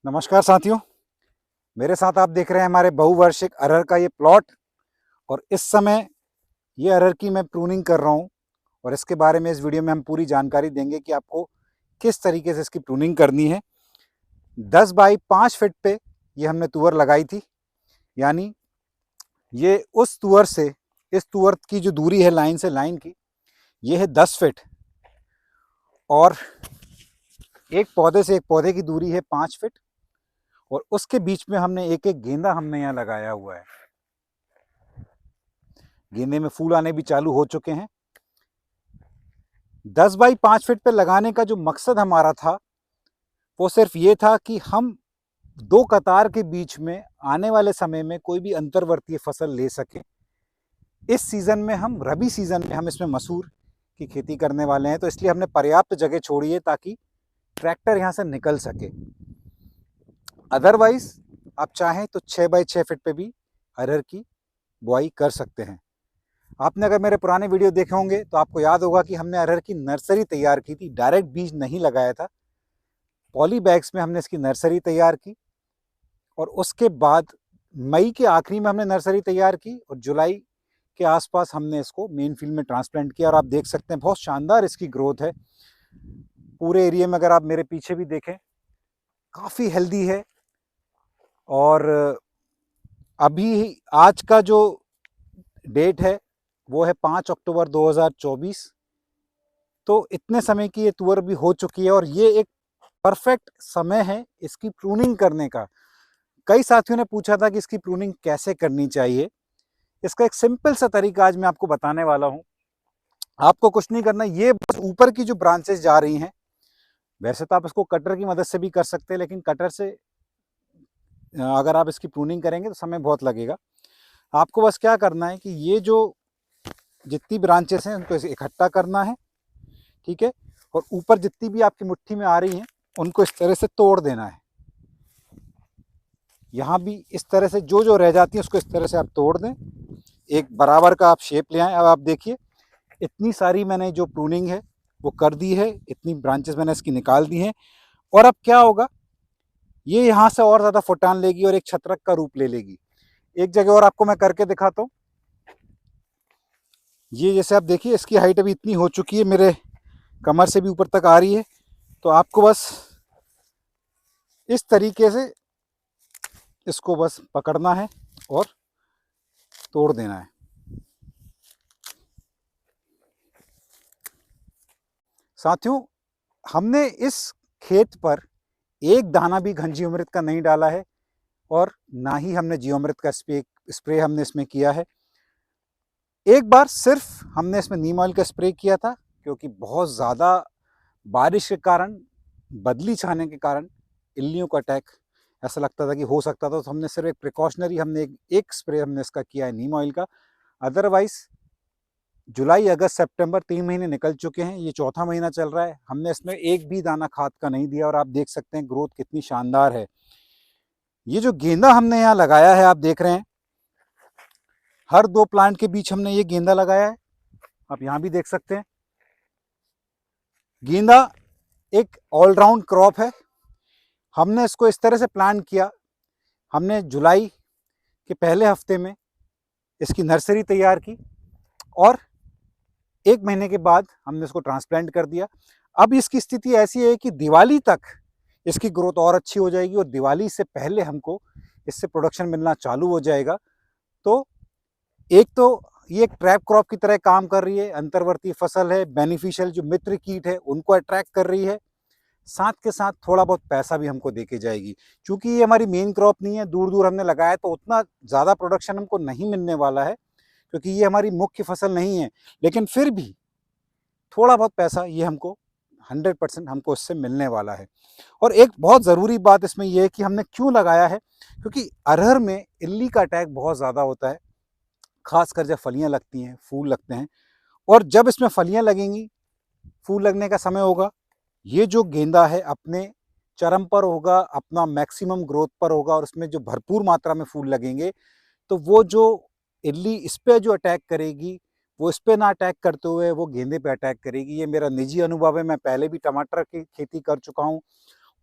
नमस्कार साथियों, मेरे साथ आप देख रहे हैं हमारे बहुवार्षिक अरहर का ये प्लॉट। और इस समय ये अरहर की मैं प्रूनिंग कर रहा हूँ और इसके बारे में इस वीडियो में हम पूरी जानकारी देंगे कि आपको किस तरीके से इसकी प्रूनिंग करनी है। 10 बाई 5 फीट पे ये हमने तुअर लगाई थी, यानी ये उस तुअर से इस तुअर की जो दूरी है लाइन से लाइन की, ये है 10 फीट और एक पौधे से एक पौधे की दूरी है 5 फीट और उसके बीच में हमने एक एक गेंदा हमने यहाँ लगाया हुआ है। गेंदे में फूल आने भी चालू हो चुके हैं। 10 बाई 5 फीट पे लगाने का जो मकसद हमारा था वो सिर्फ ये था कि हम दो कतार के बीच में आने वाले समय में कोई भी अंतर्वर्तीय फसल ले सकें। इस सीज़न में हम रबी सीज़न में हम इसमें मसूर की खेती करने वाले हैं, तो इसलिए हमने पर्याप्त जगह छोड़ी है ताकि ट्रैक्टर यहाँ से निकल सके। अदरवाइज आप चाहें तो 6 बाई 6 फीट पे भी अरहर की बुआई कर सकते हैं। आपने अगर मेरे पुराने वीडियो देखे होंगे तो आपको याद होगा कि हमने अरहर की नर्सरी तैयार की थी, डायरेक्ट बीज नहीं लगाया था। पॉली बैग्स में हमने इसकी नर्सरी तैयार की और उसके बाद मई के आखिरी में हमने नर्सरी तैयार की और जुलाई के आसपास हमने इसको मेन फील्ड में ट्रांसप्लांट किया। और आप देख सकते हैं बहुत शानदार इसकी ग्रोथ है। पूरे एरिया में अगर आप मेरे पीछे भी देखें, काफ़ी हेल्दी है। और अभी आज का जो डेट है वो है 5 अक्टूबर 2024। तो इतने समय की ये तुअर भी हो चुकी है और ये एक परफेक्ट समय है इसकी प्रूनिंग करने का। कई साथियों ने पूछा था कि इसकी प्रूनिंग कैसे करनी चाहिए। इसका एक सिंपल सा तरीका आज मैं आपको बताने वाला हूँ। आपको कुछ नहीं करना, ये बस ऊपर की जो ब्रांचेस जा रही हैं, वैसे तो आप इसको कटर की मदद से भी कर सकते हैं, लेकिन कटर से अगर आप इसकी प्रूनिंग करेंगे तो समय बहुत लगेगा। आपको बस क्या करना है कि ये जो जितनी ब्रांचेस हैं उनको इकट्ठा करना है, ठीक है, और ऊपर जितनी भी आपकी मुट्ठी में आ रही हैं उनको इस तरह से तोड़ देना है। यहाँ भी इस तरह से जो जो रह जाती है उसको इस तरह से आप तोड़ दें, एक बराबर का आप शेप ले आएँ। अब आप देखिए इतनी सारी मैंने जो प्रूनिंग है वो कर दी है, इतनी ब्रांचेस मैंने इसकी निकाल दी हैं। और अब क्या होगा, ये यहाँ से और ज़्यादा फुटान लेगी और एक छत्रक का रूप ले लेगी। एक जगह और आपको मैं करके दिखाता हूँ। ये जैसे आप देखिए इसकी हाइट अभी इतनी हो चुकी है, मेरे कमर से भी ऊपर तक आ रही है। तो आपको बस इस तरीके से इसको बस पकड़ना है और तोड़ देना है। साथियों, हमने इस खेत पर एक दाना भी घन जीवामृत का नहीं डाला है और ना ही हमने जीवामृत का स्प्रे हमने इसमें किया है। एक बार सिर्फ हमने इसमें नीम ऑयल का स्प्रे किया था, क्योंकि बहुत ज़्यादा बारिश के कारण, बदली छाने के कारण इल्लियों का अटैक ऐसा लगता था कि हो सकता था। तो हमने सिर्फ एक प्रिकॉशनरी हमने एक स्प्रे हमने इसका किया है नीम ऑयल का। अदरवाइज जुलाई अगस्त सितंबर 3 महीने निकल चुके हैं, ये चौथा महीना चल रहा है, हमने इसमें एक भी दाना खाद का नहीं दिया और आप देख सकते हैं ग्रोथ कितनी शानदार है। ये जो गेंदा हमने यहाँ लगाया है आप देख रहे हैं, हर दो प्लांट के बीच हमने ये गेंदा लगाया है। आप यहाँ भी देख सकते हैं। गेंदा एक ऑलराउंड क्रॉप है। हमने इसको इस तरह से प्लान किया, हमने जुलाई के पहले हफ्ते में इसकी नर्सरी तैयार की और एक महीने के बाद हमने इसको ट्रांसप्लांट कर दिया। अब इसकी स्थिति ऐसी है कि दिवाली तक इसकी ग्रोथ और अच्छी हो जाएगी और दिवाली से पहले हमको इससे प्रोडक्शन मिलना चालू हो जाएगा। तो एक तो ये एक ट्रैप क्रॉप की तरह काम कर रही है, अंतर्वर्ती फसल है, बेनिफिशियल जो मित्र कीट है उनको अट्रैक्ट कर रही है, साथ के साथ थोड़ा बहुत पैसा भी हमको देके जाएगी। क्योंकि ये हमारी मेन क्रॉप नहीं है, दूर दूर हमने लगाया तो उतना ज़्यादा प्रोडक्शन हमको नहीं मिलने वाला है, क्योंकि ये हमारी मुख्य फसल नहीं है। लेकिन फिर भी थोड़ा बहुत पैसा ये हमको 100% हमको इससे मिलने वाला है। और एक बहुत ज़रूरी बात इसमें यह है कि हमने क्यों लगाया है, क्योंकि अरहर में इल्ली का अटैक बहुत ज़्यादा होता है, खासकर जब फलियाँ लगती हैं, फूल लगते हैं। और जब इसमें फलियाँ लगेंगी, फूल लगने का समय होगा, ये जो गेंदा है अपने चरम पर होगा, अपना मैक्सिमम ग्रोथ पर होगा और उसमें जो भरपूर मात्रा में फूल लगेंगे, तो वो जो इल्ली इस पे जो अटैक करेगी वो इस पे ना अटैक करते हुए वो गेंदे पे अटैक करेगी। ये मेरा निजी अनुभव है, मैं पहले भी टमाटर की खेती कर चुका हूँ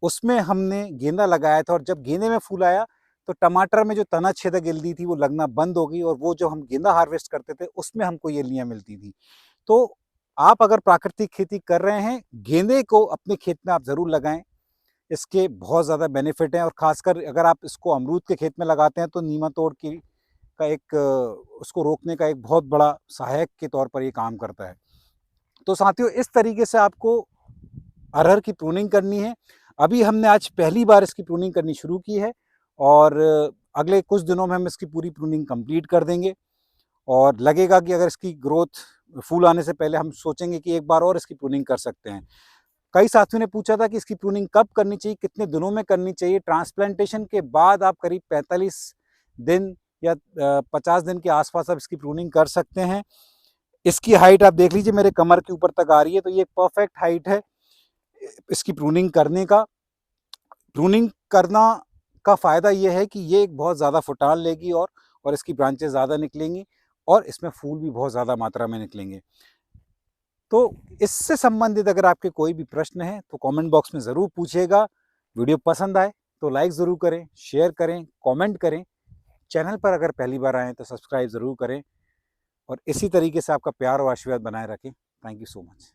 उसमें हमने गेंदा लगाया था और जब गेंदे में फूल आया तो टमाटर में जो तना छेदक इल्ली थी वो लगना बंद हो गई और वो जो हम गेंदा हार्वेस्ट करते थे उसमें हमको ये इल्लियाँ मिलती थी। तो आप अगर प्राकृतिक खेती कर रहे हैं, गेंदे को अपने खेत में आप ज़रूर लगाएँ। इसके बहुत ज़्यादा बेनिफिट हैं और ख़ासकर अगर आप इसको अमरूद के खेत में लगाते हैं तो नीमातोड़ की का एक उसको रोकने का एक बहुत बड़ा सहायक के तौर पर ये काम करता है। तो साथियों, इस तरीके से आपको अरहर की प्रूनिंग करनी है। अभी हमने आज पहली बार इसकी प्रूनिंग करनी शुरू की है और अगले कुछ दिनों में हम इसकी पूरी प्रूनिंग कंप्लीट कर देंगे और लगेगा कि अगर इसकी ग्रोथ फूल आने से पहले हम सोचेंगे कि एक बार और इसकी प्रूनिंग कर सकते हैं। कई साथियों ने पूछा था कि इसकी प्रूनिंग कब करनी चाहिए, कितने दिनों में करनी चाहिए। ट्रांसप्लांटेशन के बाद आप करीब 45 दिन या 50 दिन के आसपास आप इसकी प्रूनिंग कर सकते हैं। इसकी हाइट आप देख लीजिए, मेरे कमर के ऊपर तक आ रही है, तो ये परफेक्ट हाइट है इसकी प्रूनिंग करने का। प्रूनिंग करना का फ़ायदा ये है कि ये एक बहुत ज़्यादा फुटान लेगी और इसकी ब्रांचेस ज़्यादा निकलेंगी और इसमें फूल भी बहुत ज़्यादा मात्रा में निकलेंगे। तो इससे संबंधित अगर आपके कोई भी प्रश्न है तो कमेंट बॉक्स में ज़रूर पूछिएगा। वीडियो पसंद आए तो लाइक ज़रूर करें, शेयर करें, कमेंट करें। चैनल पर अगर पहली बार आएँ तो सब्सक्राइब ज़रूर करें और इसी तरीके से आपका प्यार और आशीर्वाद बनाए रखें। Thank you so much.